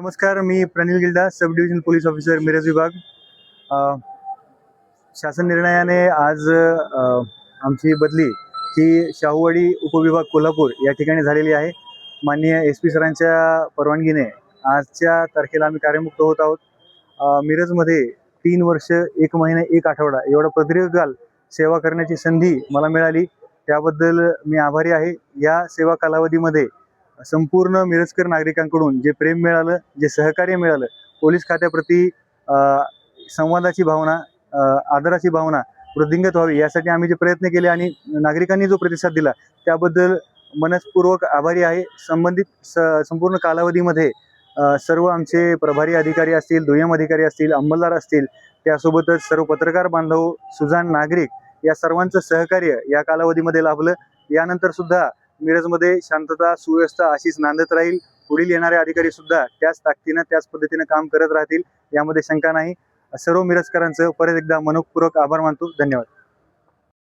नमस्कार, मी प्रणिल गिल्डा, सब division police officer, Miraj विभाग. अ, शासन निर्णयाने आज आमची बदली ही शाहूवाडी उपविभाग कोल्हापूर या ठिकाणी झालेली आहे. माननीय SP सरांच्या परवानगीने आजच्या तारखेला आम्ही कार्यमुक्त होत आहोत. मिरजमध्ये 3 वर्ष 1 महिना 1 आठवडा एवढा प्रदीर्घ काल सेवा करण्याची संधी मला मिळाली, त्याबद्दल मी आभारी आहे. या सेवा कालावधीमध्ये संपूर्ण मिरजकर नागरिकांकडून जे प्रेम मिळालं, जे सहकार्य मिळालं, पोलीस खात्याप्रती संवादाची भावना, आदराची भावना वृद्धिंगत व्हावी यासाठी आम्ही जे प्रयत्न केले आणि नागरिकांनी जो प्रतिसाद दिला त्याबद्दल मनःपूर्वक आभारी आहे. संबंधित संपूर्ण कालावधीमध्ये सर्व आमचे प्रभारी अधिकारी असतील, दुय्यम अधिकारी असतील, अंमलदार असतील, त्यासोबतच सर्व पत्रकार बांधव, सुजाण नागरिक या सर्वांचं सहकार्य या कालावधीमध्ये लाभलं. यानंतर सुद्धा मिरजमध्ये शांतता, सुव्यवस्था अशीच नांदत राहील. पुढील येणारे अधिकारी सुद्धा त्याच ताकदीनं, त्याच पद्धतीनं काम करत राहतील, यामध्ये शंका नाही. सर्व मिरजकरांचं परत एकदा मनःपूर्वक आभार मानतो. धन्यवाद.